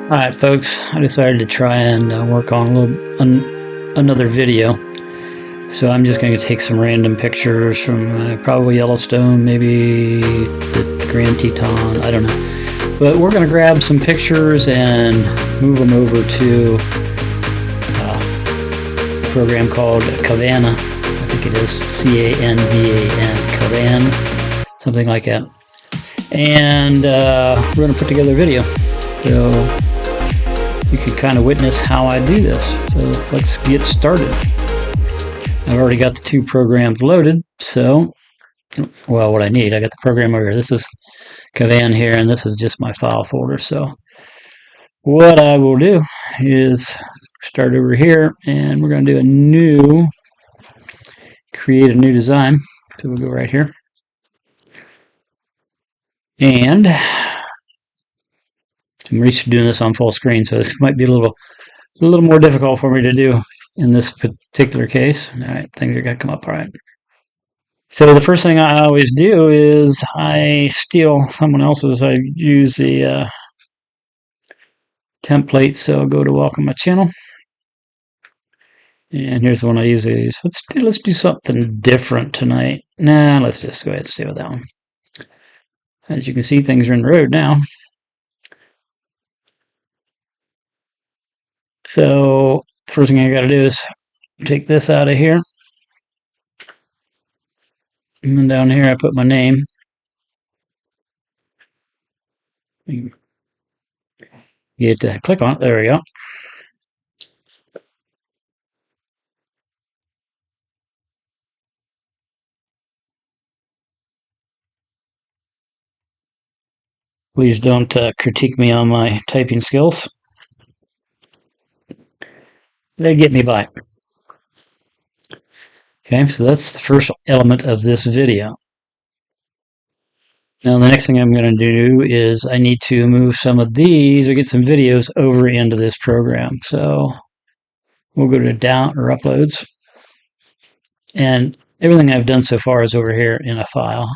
Alright folks, I decided to try and work on another video. So I'm just going to take some random pictures from probably Yellowstone, maybe the Grand Teton, I don't know. But we're going to grab some pictures and move them over to a program called Cavan. I think it is C-A-N-V-A-N, Cavan, something like that. And we're going to put together a video. So you can kind of witness how I do this. So let's get started. I've already got the two programs loaded. So, well, what I need, I got the program over here. This is Cavan here, and this is just my file folder. So what I will do is start over here, and we're going to do create a new design. So we'll go right here. And I'm used to doing this on full screen, so this might be a little more difficult for me to do in this particular case. All right, things are going to come up all right. So the first thing I always do is I steal someone else's. I use the template, so I'll go to welcome my channel. And here's the one I usually use. Let's do something different tonight. Nah, let's just go ahead and stay with that one. As you can see, things are in the road now. So first thing I got to do is take this out of here. And then down here I put my name. You get to click on it. There we go. Please don't critique me on my typing skills. They get me by. Okay, so that's the first element of this video. Now the next thing I'm going to do is I need to move some of these or get some videos over into this program. So we'll go to down or uploads. And everything I've done so far is over here in a file.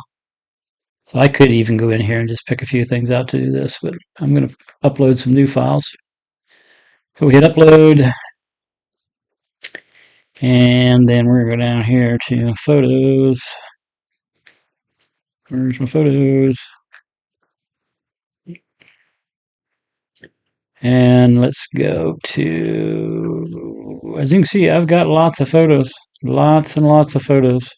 So I could even go in here and just pick a few things out to do this, but I'm going to upload some new files. So we hit upload. And then we're going to go down here to photos. Where's my photos? And let's go to, as you can see, I've got lots of photos. Lots and lots of photos.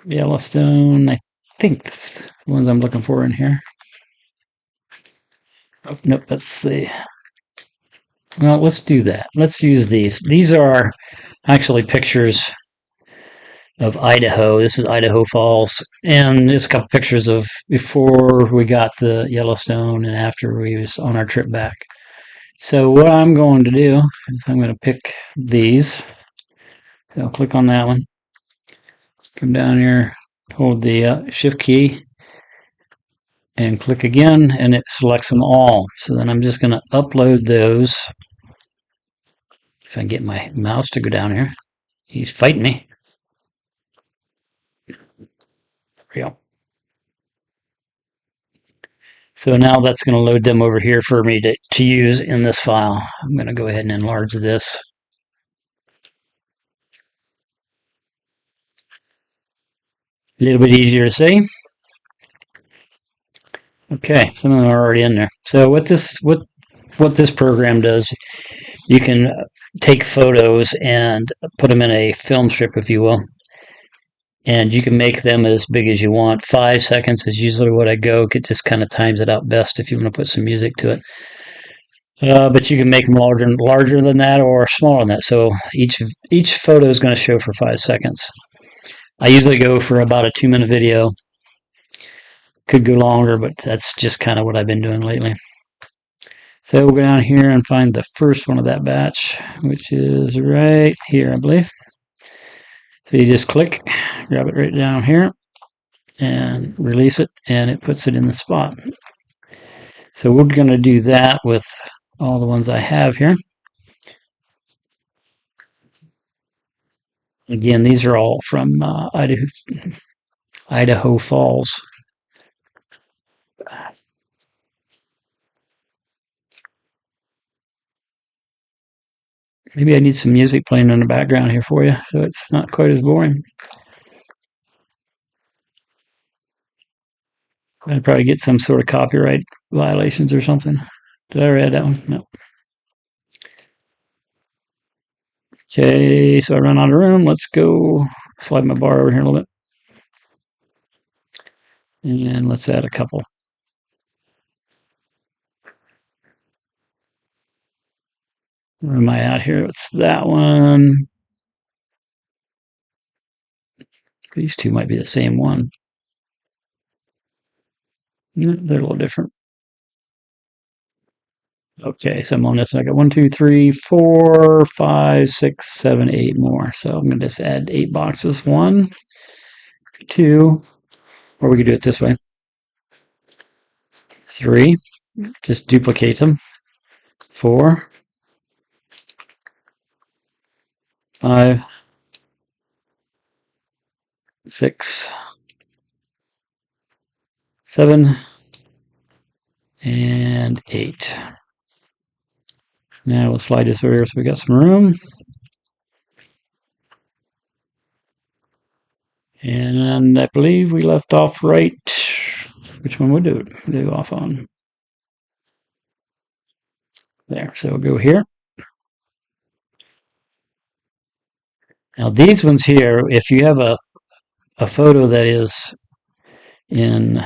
Yellowstone, I think that's the ones I'm looking for in here. Oh, nope, that's the, well, let's do that. Let's use these. These are actually pictures of Idaho. This is Idaho Falls, and there's a couple pictures of before we got the Yellowstone and after we was on our trip back. So what I'm going to do is I'm going to pick these. So I'll click on that one. Come down here, hold the shift key, and click again, and it selects them all. So then I'm just going to upload those. If I can get my mouse to go down here. He's fighting me. There we go. So now that's going to load them over here for me to use in this file. I'm going to go ahead and enlarge this. A little bit easier to see. Okay, some of them are already in there. So what this program does, you can take photos and put them in a film strip, if you will. And you can make them as big as you want. 5 seconds is usually what I go. It just kind of times it out best if you want to put some music to it. But you can make them larger than that or smaller than that. So each photo is going to show for 5 seconds. I usually go for about a 2-minute video. Could go longer, but that's just kind of what I've been doing lately. So we'll go down here and find the first one of that batch, which is right here, I believe. So you just click, grab it right down here, and release it, and it puts it in the spot. So we're going to do that with all the ones I have here. Again, these are all from Idaho Falls. Maybe I need some music playing in the background here for you, so it's not quite as boring. I'd probably get some sort of copyright violations or something. Did I already add that one? No. Okay, so I run out of room. Let's go slide my bar over here a little bit. And let's add a couple. Where am I at here? It's that one. These two might be the same one. They're a little different. Okay, so I'm on this. I got 1, 2, 3, 4, 5, 6, 7, 8 more. So I'm going to just add 8 boxes. 1, 2, or we could do it this way. 3, just duplicate them. 4, 5, 6, 7, and 8. Now we'll slide this over here so we got some room. And I believe we left off right. Which one would do off on? There. So we'll go here. Now these ones here, if you have a photo that is in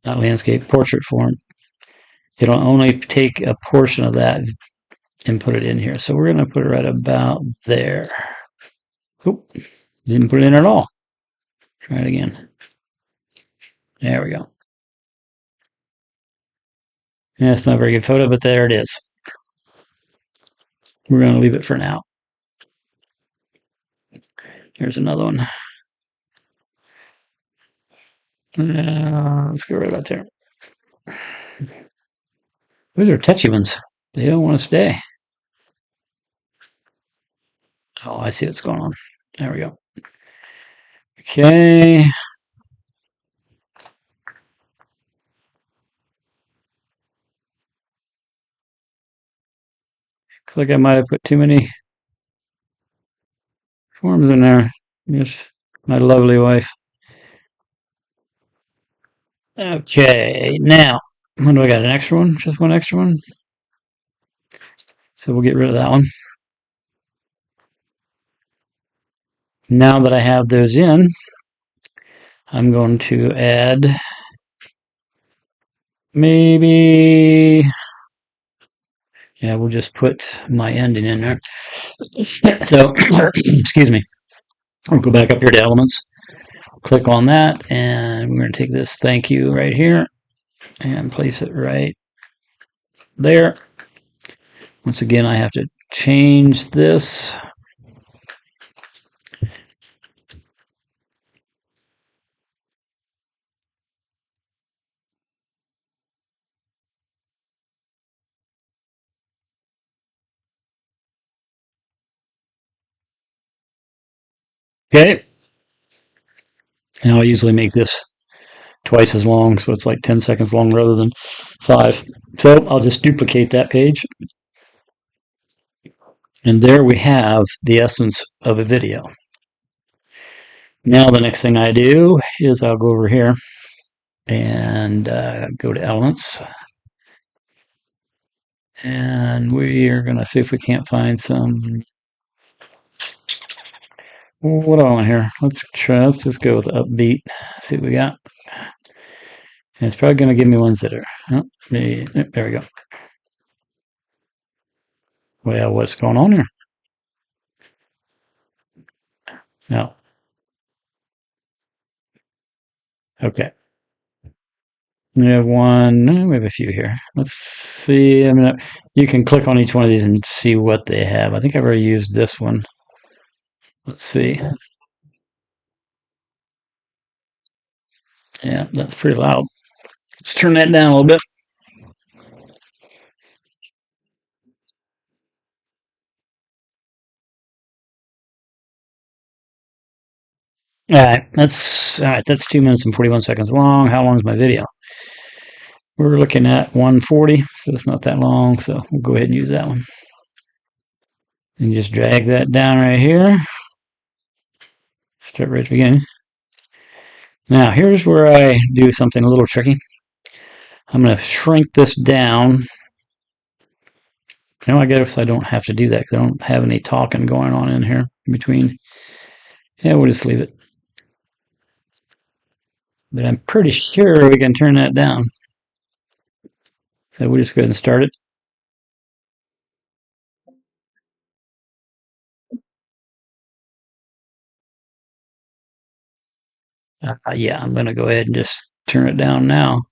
not landscape, portrait form, it'll only take a portion of that and put it in here. So we're going to put it right about there. Oop, didn't put it in at all. Try it again. There we go. Yeah, it's not a very good photo, but there it is. We're going to leave it for now. Here's another one. Let's go right about there. Those are touchy ones. They don't want to stay. Oh, I see what's going on. There we go. Okay. Looks like I might have put too many forms in there. Yes, my lovely wife. Okay, now, what do I got? An extra one? Just one extra one? So we'll get rid of that one. Now that I have those in, I'm going to add maybe, yeah, we'll just put my ending in there. So, excuse me. I'll go back up here to elements, click on that, and we're going to take this thank you right here and place it right there. Once again, I have to change this. Okay. Now I usually make this twice as long, so it's like 10 seconds long rather than 5. So I'll just duplicate that page. And there we have the essence of a video. Now the next thing I do is I'll go over here and go to elements. And we are going to see if we can't find some. What do I want here? Let's just go with upbeat. See what we got. And it's probably going to give me ones that are. Oh, there we go. Well, what's going on here? No. Okay. We have one. We have a few here. Let's see. I mean, you can click on each one of these and see what they have. I think I've already used this one. Let's see. Yeah, that's pretty loud. Let's turn that down a little bit. All right, that's 2 minutes and 41 seconds long. How long is my video? We're looking at 140, so it's not that long. So we'll go ahead and use that one. And just drag that down right here. Start right at the beginning. Now, here's where I do something a little tricky. I'm going to shrink this down. Now, I guess I don't have to do that because I don't have any talking going on in here in between. Yeah, we'll just leave it. But I'm pretty sure we can turn that down. So we'll just go ahead and start it. Yeah, I'm going to go ahead and just turn it down now.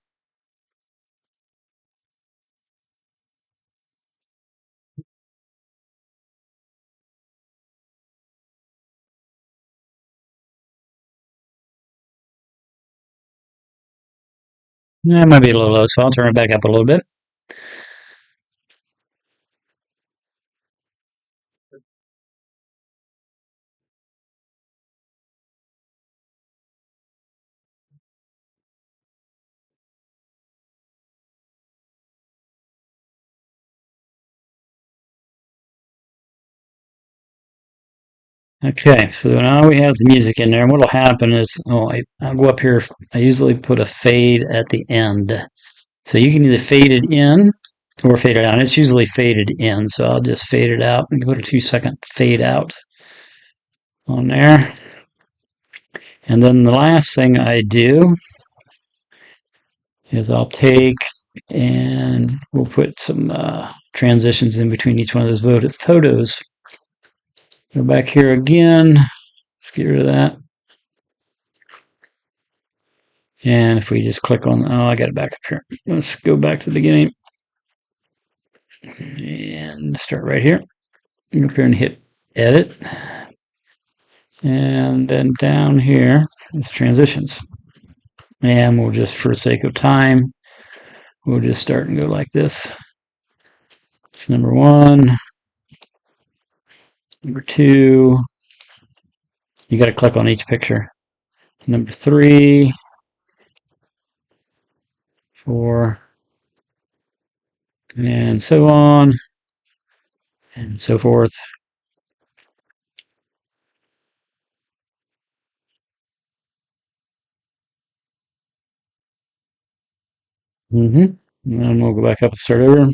Yeah, it might be a little low, so I'll turn it back up a little bit. Okay, so now we have the music in there. And what'll happen is, I'll go up here. I usually put a fade at the end. So you can either fade it in or fade it out. It's usually faded in, so I'll just fade it out and put a 2-second fade out on there. And then the last thing I do is I'll take and we'll put some transitions in between each one of those photos. Go back here again. Let's get rid of that. And if we just click on, I got it back up here. Let's go back to the beginning and start right here. Go up here and hit edit. And then down here is transitions. And we'll just, for the sake of time, we'll just start and go like this. It's number 1. Number 2. You got to click on each picture. Number 3. 4. And so on. And so forth. And then we'll go back up and start over.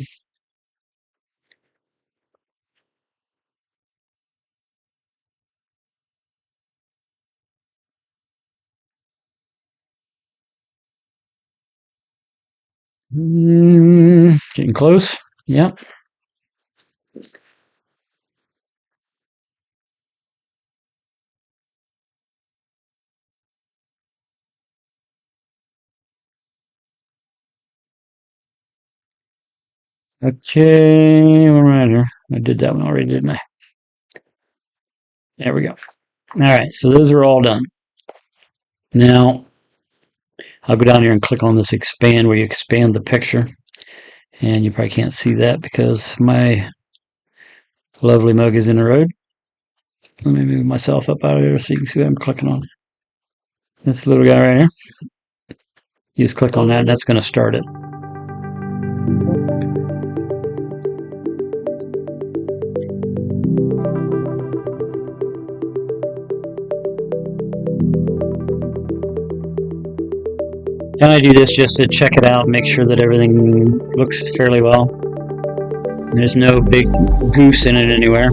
Getting close. Yep. Okay, where am I at here? I did that one already, didn't I? There we go. All right, so those are all done. Now, I'll go down here and click on this expand where you expand the picture. And you probably can't see that because my lovely mug is in the road. Let me move myself up out of there so you can see what I'm clicking on. This little guy right here. You just click on that, and that's going to start it. And I do this just to check it out, make sure that everything looks fairly well. There's no big goose in it anywhere.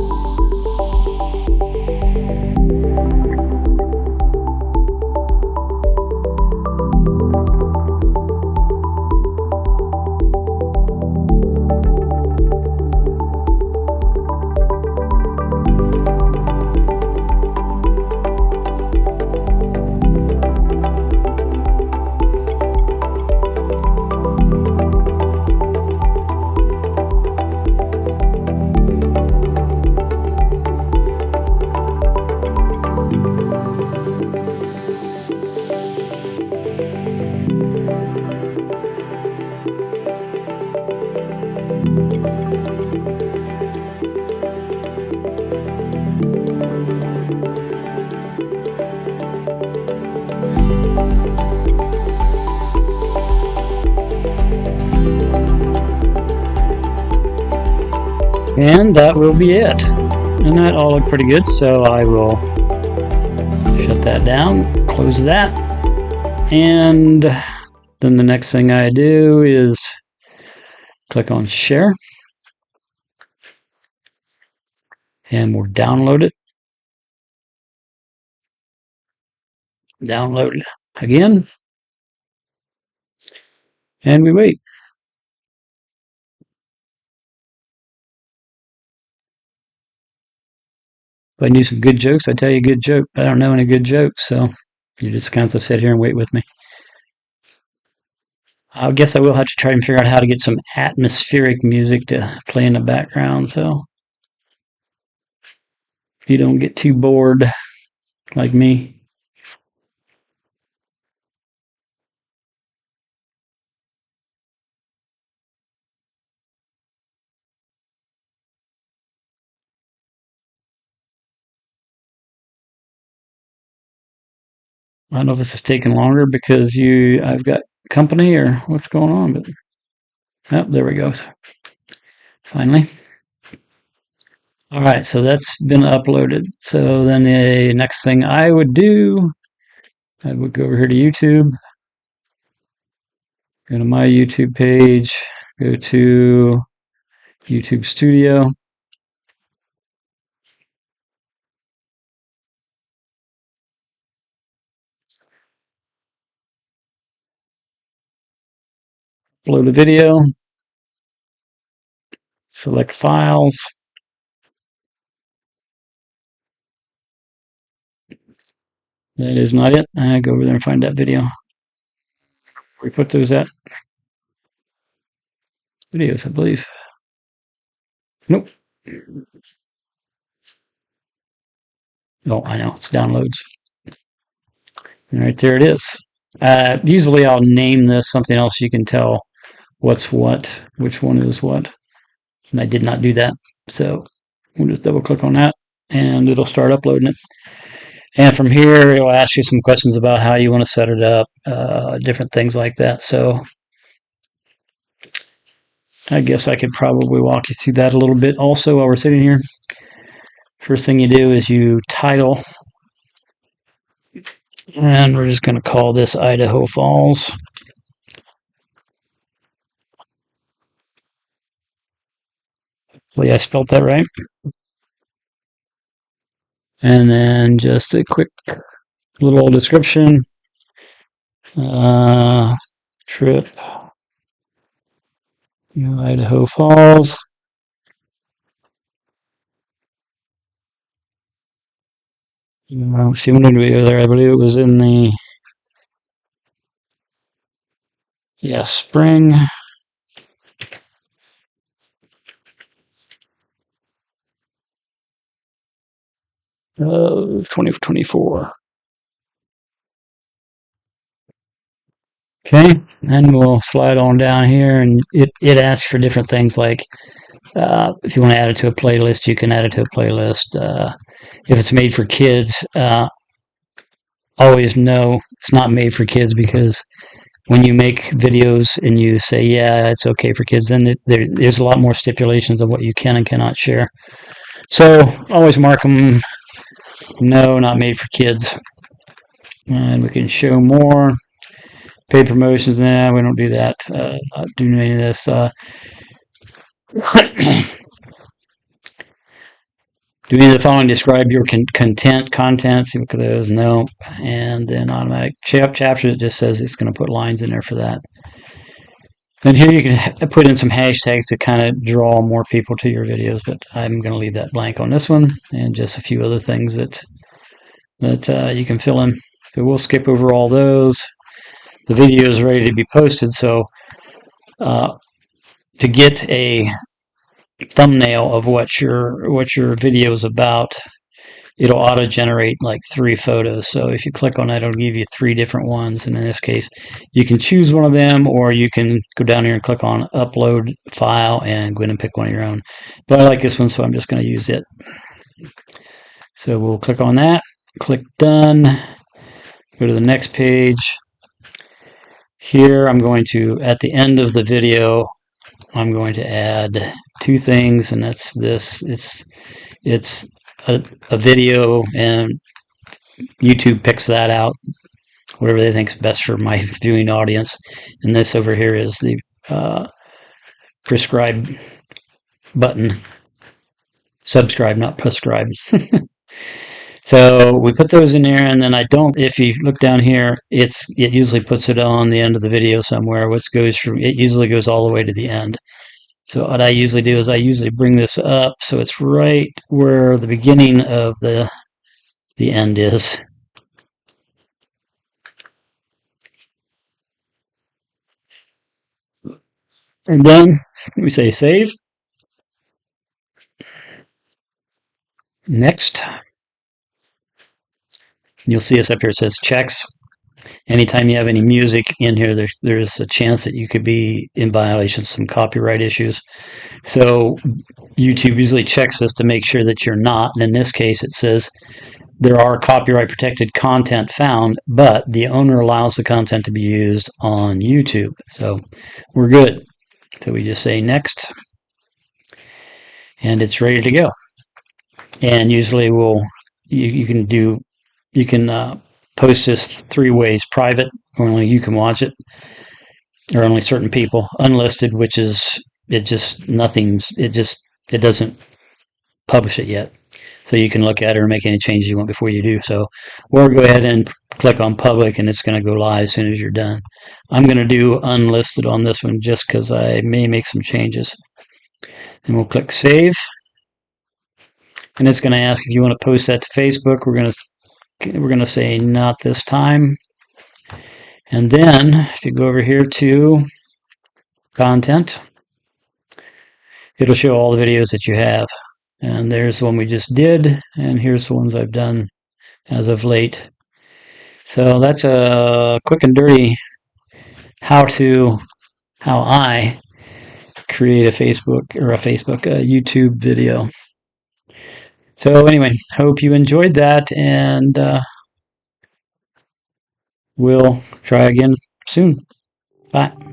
And that will be it. and that all looked pretty good, so I will shut that down, close that, and then the next thing I do is click on share, and we'll download it. Download again, and we wait. If I knew some good jokes, I'd tell you a good joke, but I don't know any good jokes, so you just kind of have to sit here and wait with me. I guess I will have to try and figure out how to get some atmospheric music to play in the background, so you don't get too bored like me. I don't know if this is taking longer because I've got company or what's going on, but oh, there we go. Finally. All right, so that's been uploaded. So then the next thing I would do, I would go over here to YouTube, go to my YouTube page, go to YouTube Studio. Upload a video, select files. That is not it. I go over there and find that video. Where we put those at? Videos, I believe. Nope. Oh, I know. It's downloads. All right, there it is. Usually I'll name this something else you can tell what's what, which one is what. And I did not do that. So we'll just double click on that and it'll start uploading it. And from here, it'll ask you some questions about how you want to set it up, different things like that. So I guess I could probably walk you through that a little bit also while we're sitting here. First thing you do is you title, and we're just going to call this Idaho Falls. Hopefully I spelled that right. And then just a quick little description. Trip, Idaho Falls. See when did we go there? I believe it was in the spring. 2024. Okay, then we'll slide on down here, and it asks for different things like if you want to add it to a playlist, you can add it to a playlist. If it's made for kids, always know it's not made for kids, because when you make videos and you say, yeah, it's okay for kids, then there's a lot more stipulations of what you can and cannot share. So always mark them, no, not made for kids. And we can show more. Paid promotions, nah, we don't do that. Not doing any of this. Do any of the following describe your contents? Look at those, no. And then automatic chapters, it just says it's going to put lines in there for that. And here you can put in some hashtags to kind of draw more people to your videos, but I'm going to leave that blank on this one, and just a few other things that you can fill in. So we'll skip over all those. The video is ready to be posted, so to get a thumbnail of what your video is about, it'll auto-generate like 3 photos. So if you click on that, it'll give you 3 different ones. And in this case, you can choose one of them, or you can go down here and click on upload file and go in and pick one of your own. But I like this one, so I'm just going to use it. So we'll click on that, click done, go to the next page. Here I'm going to, at the end of the video, I'm going to add two things, and that's this. It's a video, and YouTube picks that out, whatever they think is best for my viewing audience. And this over here is the prescribe button. Subscribe, not prescribe. So we put those in there, and then I don't. If you look down here, it usually puts it on the end of the video somewhere, which goes from. It usually goes all the way to the end. So what I usually do is I usually bring this up so it's right where the beginning of the end is. And then we say save. Next. You'll see us up here. It says checks. Anytime you have any music in here, there's a chance that you could be in violation of some copyright issues. So YouTube usually checks this to make sure that you're not. And in this case, it says there are copyright protected content found, but the owner allows the content to be used on YouTube. So we're good. So we just say next, and it's ready to go. And usually you can post this three ways: private, only you can watch it, or only certain people; unlisted, which is it doesn't publish it yet. So you can look at it or make any changes you want before you do so. Or go ahead and click on public, and it's going to go live as soon as you're done. I'm going to do unlisted on this one just because I may make some changes. And we'll click save. And it's going to ask if you want to post that to Facebook. We're going to say not this time. And then if you go over here to content, it'll show all the videos that you have. And there's the one we just did, and here's the ones I've done as of late. So that's a quick and dirty how I create a YouTube video. So anyway, hope you enjoyed that, and we'll try again soon. Bye.